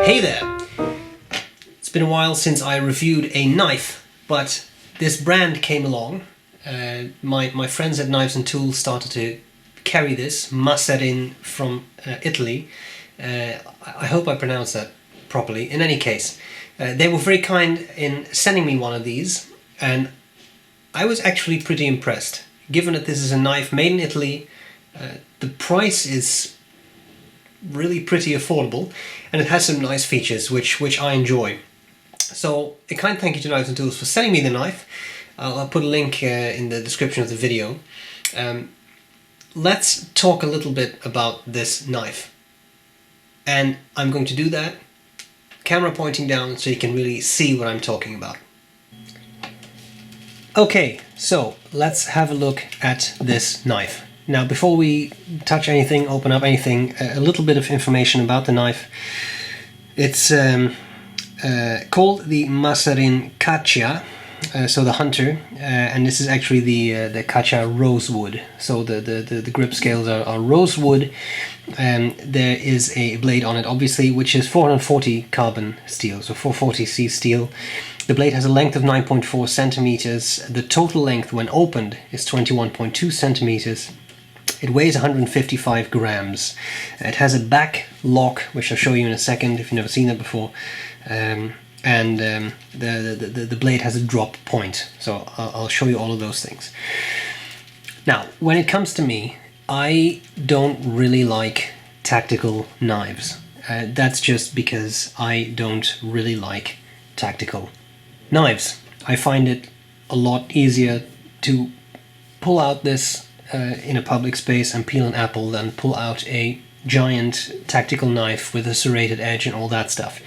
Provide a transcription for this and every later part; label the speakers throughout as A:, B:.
A: Hey there! It's been a while since I reviewed a knife, but this brand came along. My friends at Knives and Tools started to carry this, Mazarin from Italy. I hope I pronounced that properly. In any case, they were very kind in sending me one of these, and I was actually pretty impressed. Given that this is a knife made in Italy, the price is really pretty affordable, and it has some nice features which I enjoy. So a kind thank you to Knives and Tools for sending me the knife. I'll put a link in the description of the video. Let's talk a little bit about this knife, and I'm going to do that camera pointing down so you can really see what I'm talking about. Okay, so let's have a look at this knife. Now, before we touch anything, open up anything, a little bit of information about the knife. It's called the Mazarin Caccia, so the hunter, and this is actually the Caccia rosewood. So the grip scales are rosewood, and there is a blade on it, obviously, which is 440 carbon steel, so 440C steel. The blade has a length of 9.4 centimeters. The total length when opened is 21.2 centimeters. It weighs 155 grams. It has a back lock, which I'll show you in a second if you've never seen that before. The blade has a drop point. So I'll show you all of those things. Now, when it comes to me, I don't really like tactical knives. That's just because I don't really like tactical knives. I find it a lot easier to pull out this in a public space and peel an apple than pull out a giant tactical knife with a serrated edge and all that stuff.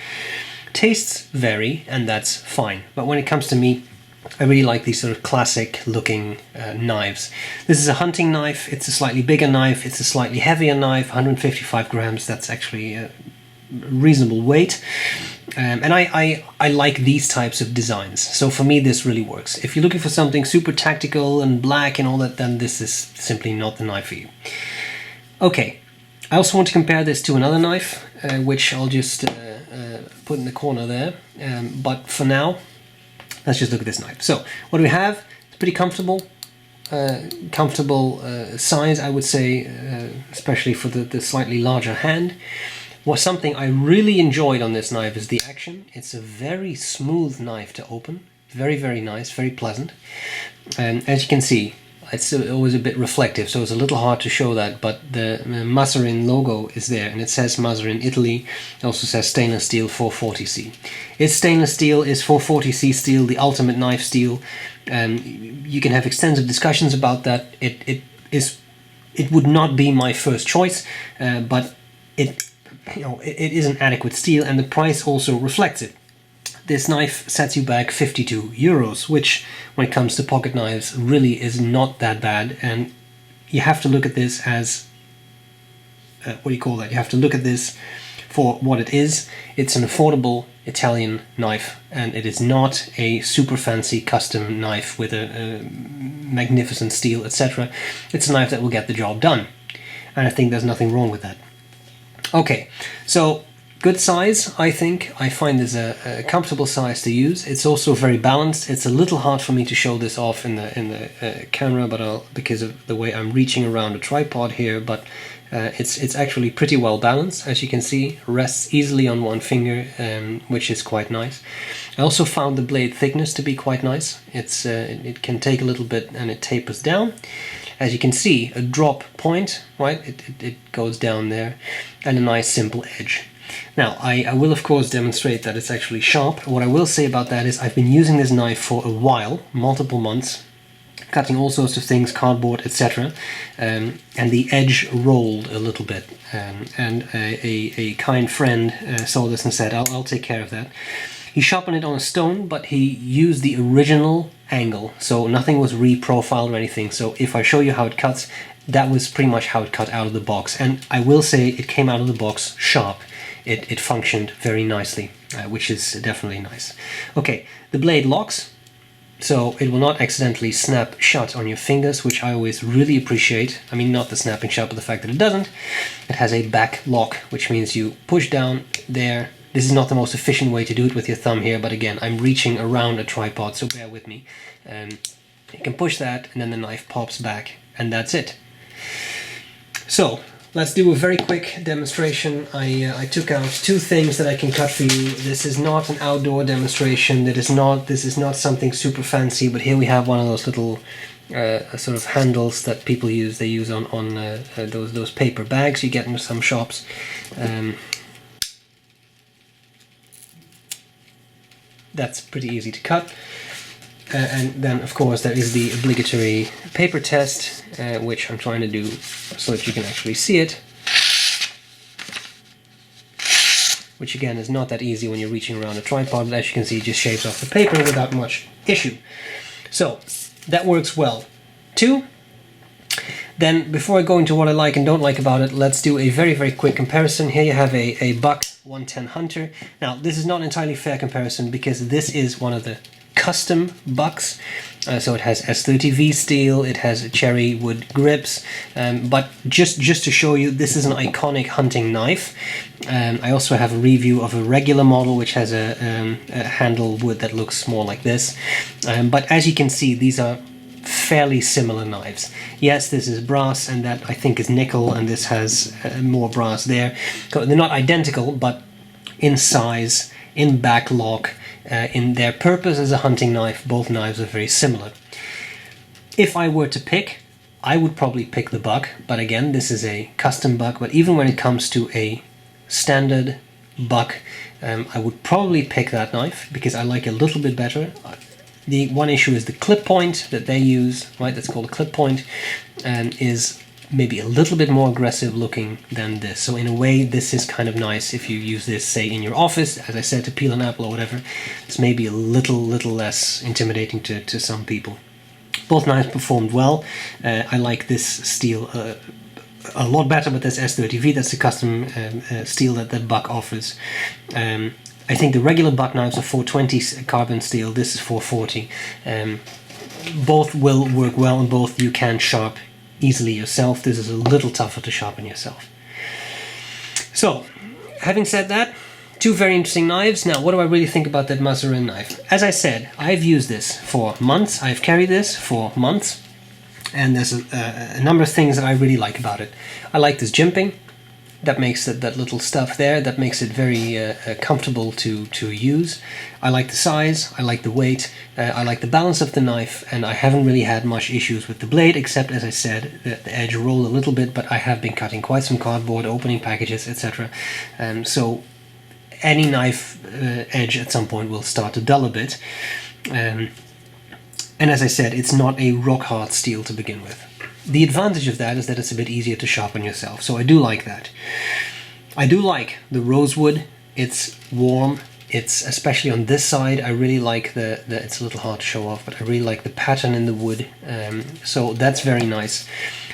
A: Tastes vary, and that's fine, but when it comes to me, I really like these sort of classic looking knives. This is a hunting knife. It's a slightly bigger knife, it's a slightly heavier knife, 155 grams. That's actually a reasonable weight. And I like these types of designs, so for me this really works. If you're looking for something super tactical and black and all that, then this is simply not the knife for you. Okay, I also want to compare this to another knife, which I'll just put in the corner there, but for now, let's just look at this knife. So, what do we have? It's pretty comfortable size, I would say, especially for the slightly larger hand. Well, something I really enjoyed on this knife is the action. It's a very smooth knife to open. Very, very nice, very pleasant. And as you can see, it's always a bit reflective, so it's a little hard to show that, but the Mazarin logo is there, and it says Mazarin Italy. It also says stainless steel 440C. It's stainless steel, is 440C steel, the ultimate knife steel. You can have extensive discussions about that. It would not be my first choice, but it is an adequate steel, and the price also reflects it. This knife sets you back 52 euros, which, when it comes to pocket knives, really is not that bad. And you have to look at this as, you have to look at this for what it is. It's an affordable Italian knife, and it is not a super fancy custom knife with a magnificent steel, etc. It's a knife that will get the job done, and I think there's nothing wrong with that. Okay, so good size, I think. I find this a comfortable size to use. It's also very balanced. It's a little hard for me to show this off in the camera, but because of the way I'm reaching around a tripod here. But it's actually pretty well balanced, as you can see. Rests easily on one finger, which is quite nice. I also found the blade thickness to be quite nice. It can take a little bit, and it tapers down. As you can see, a drop point, right? It goes down there, and a nice simple edge. Now, I will of course demonstrate that it's actually sharp. What I will say about that is I've been using this knife for a while, multiple months, cutting all sorts of things, cardboard, etc. And the edge rolled a little bit. And a kind friend saw this and said, I'll take care of that. He sharpened it on a stone, but he used the original angle, so nothing was reprofiled or anything. So if I show you how it cuts, that was pretty much how it cut out of the box. And I will say it came out of the box sharp. It functioned very nicely, which is definitely nice. Okay, the blade locks. So it will not accidentally snap shut on your fingers, which I always really appreciate. I mean, not the snapping shut, but the fact that it doesn't. It has a back lock, which means you push down there, This is not the most efficient way to do it with your thumb here, but again, I'm reaching around a tripod, so bear with me. You can push that and then the knife pops back, and that's it. So let's do a very quick demonstration. I took out two things that I can cut for you. This is not an outdoor demonstration. This is not something super fancy, but here we have one of those little sort of handles that people use. They use on those paper bags you get in some shops. That's pretty easy to cut. And then of course there is the obligatory paper test, which I'm trying to do so that you can actually see it, which again is not that easy when you're reaching around a tripod, but as you can see it just shaves off the paper without much issue. So that works well. Two, then before I go into what I like and don't like about it, let's do a very, very quick comparison. Here you have a Buck 110 Hunter. Now this is not an entirely fair comparison because this is one of the custom Bucks, so it has S30V steel, it has cherry wood grips, but just to show you, this is an iconic hunting knife. I also have a review of a regular model which has a handle wood that looks more like this, but as you can see these are fairly similar knives. Yes, this is brass and that I think is nickel, and this has more brass there. So they're not identical, but in size, in back lock, in their purpose as a hunting knife, both knives are very similar. If I were to pick, I would probably pick the Buck, but again, this is a custom Buck, but even when it comes to a standard Buck, I would probably pick that knife because I like it a little bit better. The one issue is the clip point that they use, right, that's called a clip point, is maybe a little bit more aggressive looking than this. So in a way, this is kind of nice if you use this, say, in your office, as I said, to peel an apple or whatever. It's maybe a little less intimidating to some people. Both knives performed well. I like this steel a lot better, but this S30V, that's the custom steel that Buck offers. I think the regular Buck knives are 420 carbon steel, this is 440. Both will work well, and both you can sharp easily yourself. This is a little tougher to sharpen yourself. So, having said that, two very interesting knives. Now, what do I really think about that Mazarin knife? As I said, I've used this for months. I've carried this for months, and there's a number of things that I really like about it. I like this jimping. That makes that little stuff there, that makes it very comfortable to use. I like the size, I like the weight, I like the balance of the knife, and I haven't really had much issues with the blade, except, as I said, the edge rolled a little bit, but I have been cutting quite some cardboard, opening packages, etc. So any knife edge at some point will start to dull a bit. And as I said, it's not a rock hard steel to begin with. The advantage of that is that it's a bit easier to sharpen yourself, so I do like that. I do like the rosewood. It's warm. It's, especially on this side, I really like the it's a little hard to show off, but I really like the pattern in the wood, so that's very nice.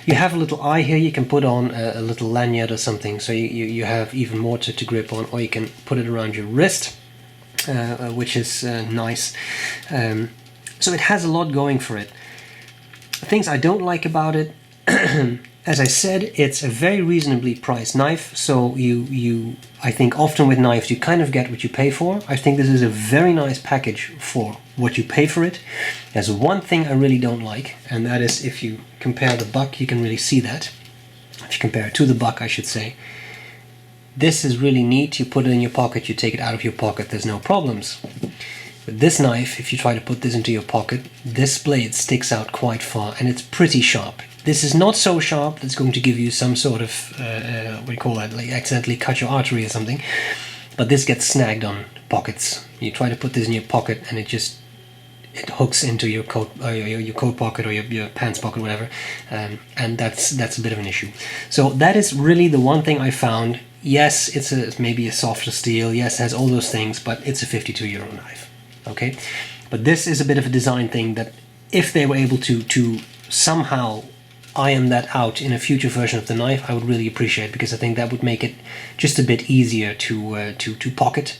A: You have a little eye here, you can put on a little lanyard or something, so you have even more to grip on, or you can put it around your wrist, which is nice. So it has a lot going for it. Things I don't like about it, as I said, it's a very reasonably priced knife, so I think often with knives you kind of get what you pay for. I think this is a very nice package for what you pay for it. There's one thing I really don't like, and that is if you compare the Buck, you can really see that. If you compare it to the Buck, I should say. This is really neat, you put it in your pocket, you take it out of your pocket, there's no problems. With this knife, if you try to put this into your pocket, this blade sticks out quite far and it's pretty sharp. This is not so sharp that it's going to give you some sort of, what do you call that, like accidentally cut your artery or something, but this gets snagged on pockets. You try to put this in your pocket and it hooks into your coat, your coat pocket or your pants pocket, whatever, and that's a bit of an issue. So that is really the one thing I found. Yes, it's maybe a softer steel, yes, it has all those things, but it's a €52 knife. Okay, but this is a bit of a design thing that if they were able to somehow iron that out in a future version of the knife, I would really appreciate, because I think that would make it just a bit easier to pocket.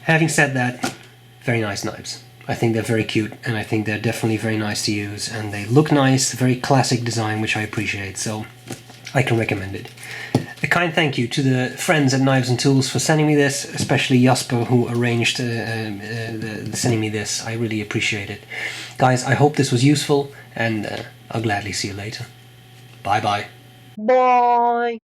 A: Having said that, very nice knives. I think they're very cute, and I think they're definitely very nice to use, and they look nice, very classic design, which I appreciate, so I can recommend it. A kind thank you to the friends at Knives and Tools for sending me this, especially Jasper, who arranged sending me this. I really appreciate it. Guys, I hope this was useful, and I'll gladly see you later. Bye bye.
B: Bye.